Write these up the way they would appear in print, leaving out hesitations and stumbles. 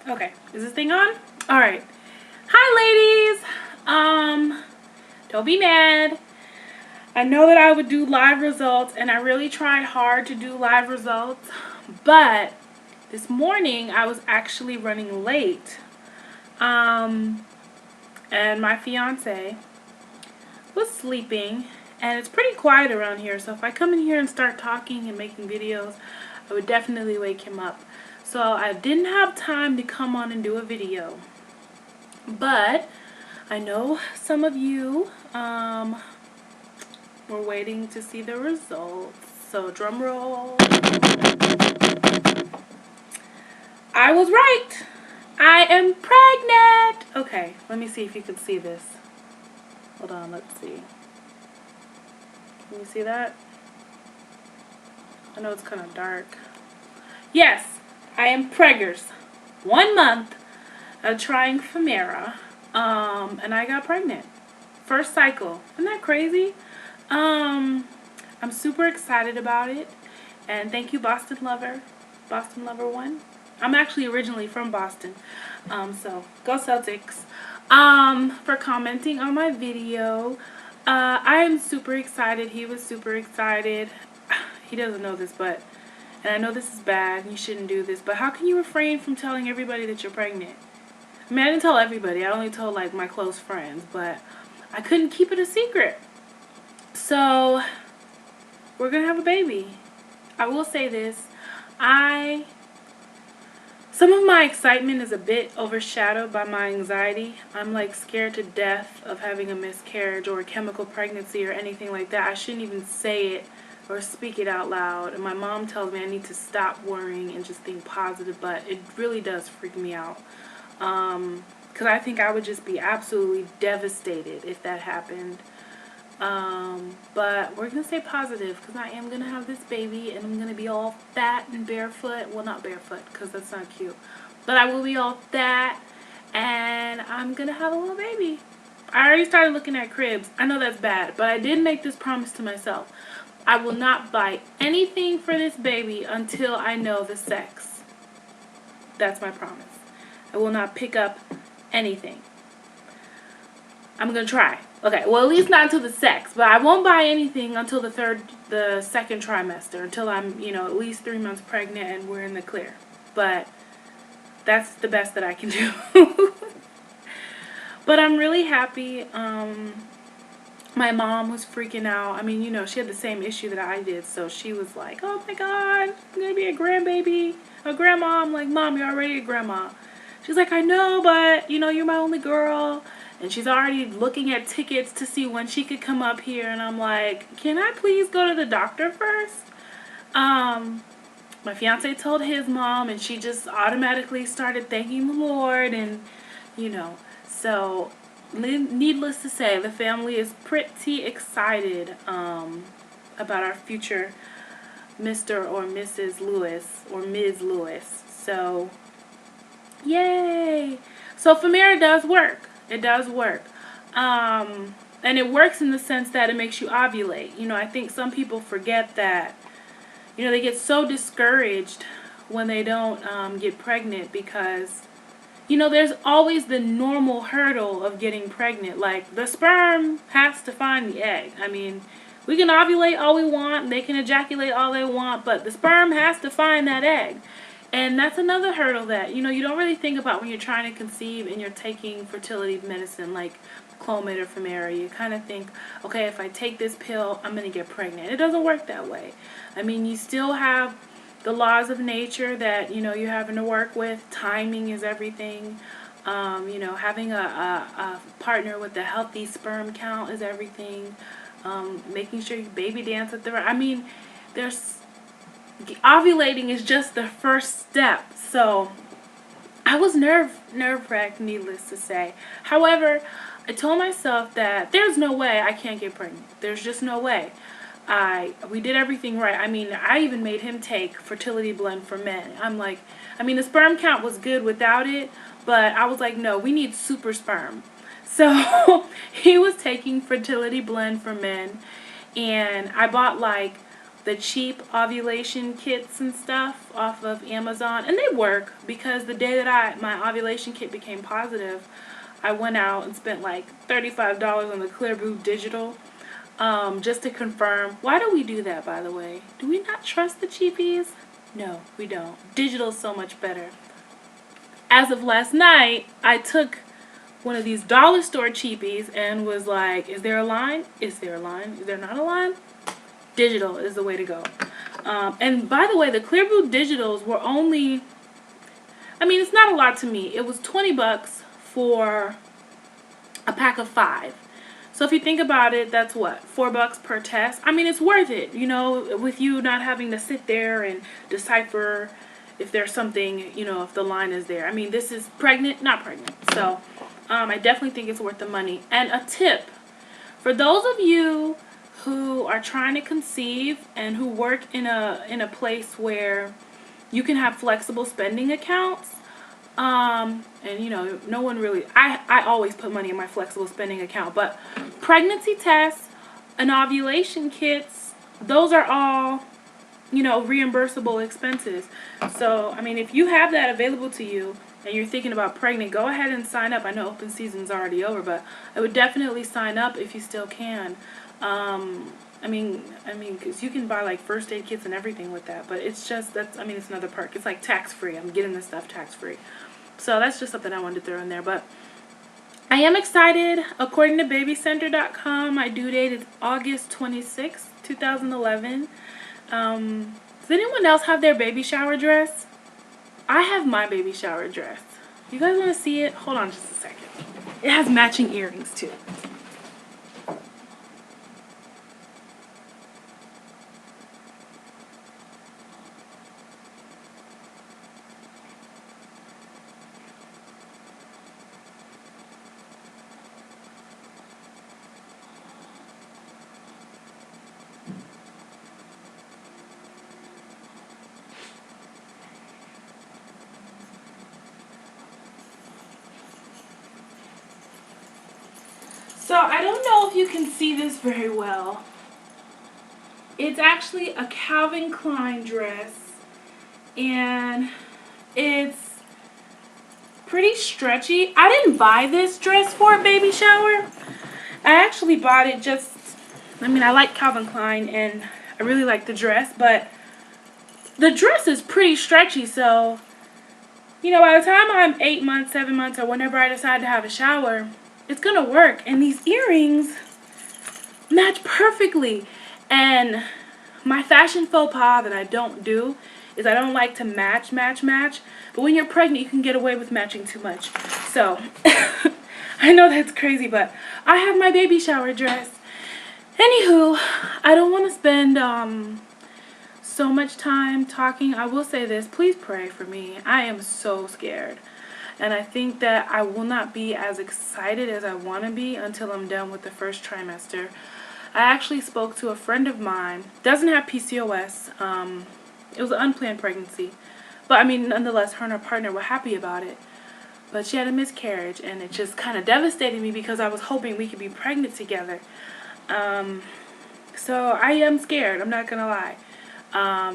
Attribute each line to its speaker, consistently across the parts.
Speaker 1: Okay, is this thing on? All right. Hi, ladies. Don't be mad. I know that I would do live results, and I really tried hard to do live results, but this morning I was actually running late. And my fiance was sleeping, and it's pretty quiet around here, so if I come in here and start talking and making videos, I would definitely wake him up. So I didn't have time to come on and do a video, but I know some of you were waiting to see the results, so drum roll. I was right. I am pregnant. Okay, let me see if you can see this. Hold on, let's see. Can you see that? I know it's kind of dark. Yes, I am preggers. 1 month of trying Femara, and I got pregnant. First cycle. Isn't that crazy? I'm super excited about it, and thank you, Boston Lover 1. I'm actually originally from Boston, so go Celtics. For commenting on my video. I am super excited. He was super excited. He doesn't know this, but, and I know this is bad and you shouldn't do this, but how can you refrain from telling everybody that you're pregnant? I mean, I didn't tell everybody. I only told like my close friends, but I couldn't keep it a secret. So we're gonna have a baby. I will say this. Some of my excitement is a bit overshadowed by my anxiety. I'm like scared to death of having a miscarriage or a chemical pregnancy or anything like that. I shouldn't even say it or speak it out loud. And my mom tells me I need to stop worrying and just think positive, but it really does freak me out. Because I think I would just be absolutely devastated if that happened. But we're going to stay positive because I am going to have this baby and I'm going to be all fat and barefoot. Well, not barefoot because that's not cute. But I will be all fat and I'm going to have a little baby. I already started looking at cribs. I know that's bad, but I did make this promise to myself. I will not buy anything for this baby until I know the sex. That's my promise. I will not pick up anything. I'm going to try. Okay, well, at least not until the sex. But I won't buy anything until the second trimester. Until I'm, at least 3 months pregnant and we're in the clear. But that's the best that I can do. But I'm really happy. My mom was freaking out. I mean, she had the same issue that I did. So she was like, oh my God, I'm going to be a grandbaby. A grandma. I'm like, Mom, you're already a grandma. She's like, I know, but, you're my only girl. And she's already looking at tickets to see when she could come up here. And I'm like, can I please go to the doctor first? My fiance told his mom, and she just automatically started thanking the Lord. And, so needless to say, the family is pretty excited about our future Mr. or Mrs. Lewis or Ms. Lewis. So, yay! So Femara does work. It does work. And it works in the sense that it makes you ovulate. I think some people forget that. They get so discouraged when they don't get pregnant because, there's always the normal hurdle of getting pregnant. Like, the sperm has to find the egg. I mean, we can ovulate all we want. They can ejaculate all they want. But the sperm has to find that egg. And that's another hurdle that, you don't really think about when you're trying to conceive and you're taking fertility medicine like Clomid or Femara. You kind of think, okay, if I take this pill, I'm going to get pregnant. It doesn't work that way. I mean, you still have the laws of nature that, you're having to work with. Timing is everything. Having a partner with a healthy sperm count is everything. Making sure you baby dance at the right. I mean, ovulating is just the first step. So I was nerve-wracked, needless to say. However, I told myself that there's no way I can't get pregnant. There's just no way. We did everything right. I mean, I even made him take fertility blend for men. I'm like, the sperm count was good without it, but I was like, no, we need super sperm. So he was taking fertility blend for men, and I bought like the cheap ovulation kits and stuff off of Amazon, and they work, because the day that my ovulation kit became positive, I went out and spent like $35 on the Clearblue Digital, just to confirm. Why do we do that, by the way? Do we not trust the cheapies? No, we don't. Digital's so much better. As of last night, I took one of these dollar store cheapies and was like, is there a line? Is there a line? Is there not a line? Digital is the way to go. And by the way, the Clearblue Digitals were only, I mean, it's not a lot to me. It was 20 bucks for a pack of 5. So if you think about it, that's what, 4 bucks per test? I mean, it's worth it, you know, with you not having to sit there and decipher if there's something, you know, if the line is there. I mean, this is pregnant, not pregnant. So I definitely think it's worth the money. And a tip, for those of you who are trying to conceive and who work in a place where you can have flexible spending accounts, and you know, no one really, I always put money in my flexible spending account, but pregnancy tests and ovulation kits, those are all, you know, reimbursable expenses. So I mean, if you have that available to you and you're thinking about pregnant, go ahead and sign up. I know open season's already over, but I would definitely sign up if you still can. I mean, because you can buy like first aid kits and everything with that, but it's just, that's, I mean, it's another perk. It's like tax-free. I'm getting this stuff tax-free. So that's just something I wanted to throw in there. But I am excited. According to babycenter.com, my due date is August 26th, 2011. Does anyone else have their baby shower dress? I have my baby shower dress. You guys want to see it? Hold on just a second. It has matching earrings too. So I don't know if you can see this very well. It's actually a Calvin Klein dress, and it's pretty stretchy. I didn't buy this dress for a baby shower. I actually bought it just, I mean, I like Calvin Klein and I really like the dress, but the dress is pretty stretchy. So, you know, by the time I'm 8 months, 7 months, or whenever I decide to have a shower, it's gonna work. And these earrings match perfectly. And my fashion faux pas that I don't do is I don't like to match. But when you're pregnant, you can get away with matching too much. So I know that's crazy, but I have my baby shower dress. Anywho, I don't want to spend so much time talking. I will say this, please pray for me. I am so scared. And I think that I will not be as excited as I want to be until I'm done with the first trimester. I actually spoke to a friend of mine, doesn't have PCOS. It was an unplanned pregnancy. But I mean, nonetheless, her and her partner were happy about it. But she had a miscarriage, and it just kind of devastated me because I was hoping we could be pregnant together. So I am scared, I'm not going to lie.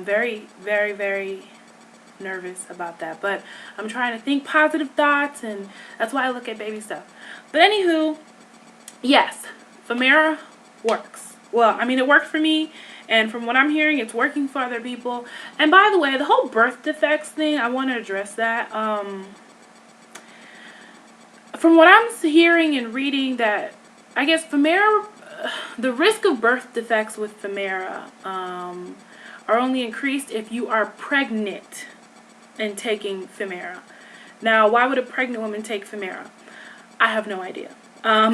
Speaker 1: Very, very, very nervous about that, but I'm trying to think positive thoughts, and that's why I look at baby stuff. But anywho, yes, Femara works. Well, I mean, it worked for me, and from what I'm hearing, it's working for other people. And by the way, the whole birth defects thing, I want to address that. From what I'm hearing and reading, that I guess Femara, the risk of birth defects with Femara are only increased if you are pregnant and taking Femara. Now, why would a pregnant woman take Femara? I have no idea. I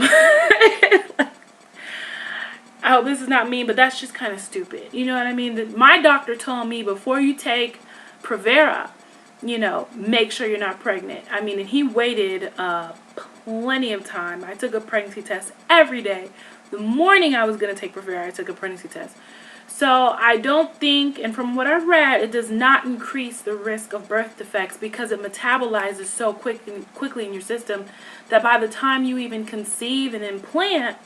Speaker 1: hope this is not mean, but that's just kind of stupid. You know what I mean? My doctor told me, before you take Prevera, you know, make sure you're not pregnant. I mean, and he waited plenty of time. I took a pregnancy test every day. The morning I was going to take Prevera, I took a pregnancy test. So I don't think, and from what I've read, it does not increase the risk of birth defects because it metabolizes so quickly in your system that by the time you even conceive and implant,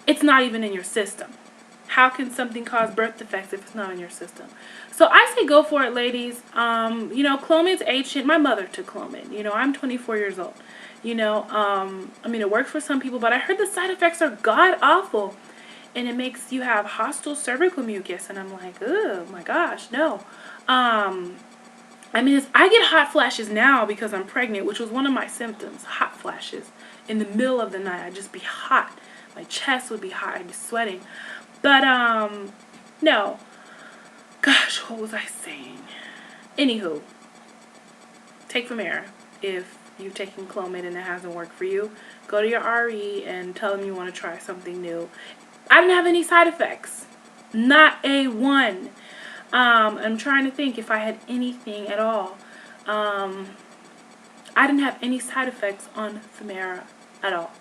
Speaker 1: it's not even in your system. How can something cause birth defects if it's not in your system? So I say go for it, ladies. You know, Clomit's ancient. My mother took Clomid. You know, I'm 24 years old. You know, I mean, it works for some people, but I heard the side effects are god-awful. And it makes you have hostile cervical mucus. And I'm like, oh my gosh, no. I mean, I get hot flashes now because I'm pregnant, which was one of my symptoms, hot flashes. In the middle of the night, I'd just be hot. My chest would be hot. I'd be sweating. But, no. Gosh, what was I saying? Anywho, take Femara. If you've taken Clomid and it hasn't worked for you, go to your RE and tell them you want to try something new. I didn't have any side effects. Not a one. I'm trying to think if I had anything at all. I didn't have any side effects on Femara at all.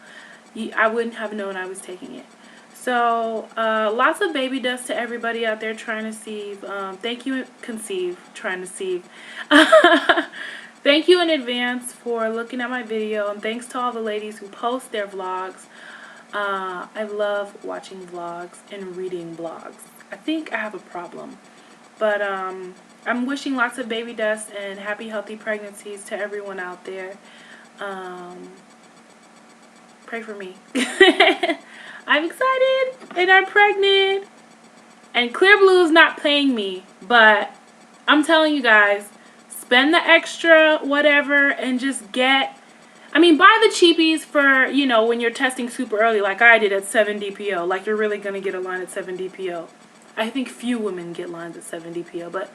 Speaker 1: I wouldn't have known I was taking it. So, lots of baby dust to everybody out there trying to conceive. Thank you, trying to conceive. Thank you in advance for looking at my video, and thanks to all the ladies who post their vlogs. I love watching vlogs and reading blogs. I think I have a problem. But I'm wishing lots of baby dust and happy, healthy pregnancies to everyone out there. Pray for me. I'm excited and I'm pregnant. And Clear Blue is not paying me, but I'm telling you guys, spend the extra whatever and just get, I mean, buy the cheapies for, you know, when you're testing super early like I did at 7 DPO. Like you're really going to get a line at 7 DPO. I think few women get lines at 7 DPO, but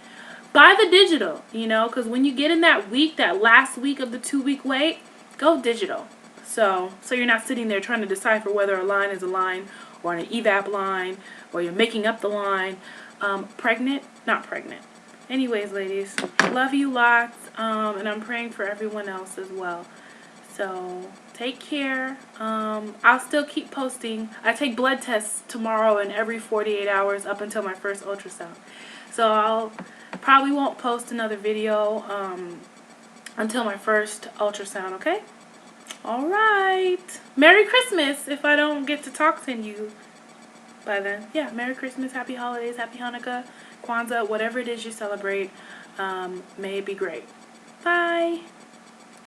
Speaker 1: buy the digital, you know, because when you get in that week, that last week of the 2-week wait, go digital. So you're not sitting there trying to decipher whether a line is a line or an evap line or you're making up the line. Pregnant, not pregnant. Anyways, ladies, love you lots, and I'm praying for everyone else as well. So take care. I'll still keep posting. I take blood tests tomorrow and every 48 hours up until my first ultrasound. So I'll probably won't post another video until my first ultrasound, okay? Alright. Merry Christmas if I don't get to talk to you by then. Yeah, Merry Christmas, Happy Holidays, Happy Hanukkah, Kwanzaa, whatever it is you celebrate. May it be great. Bye.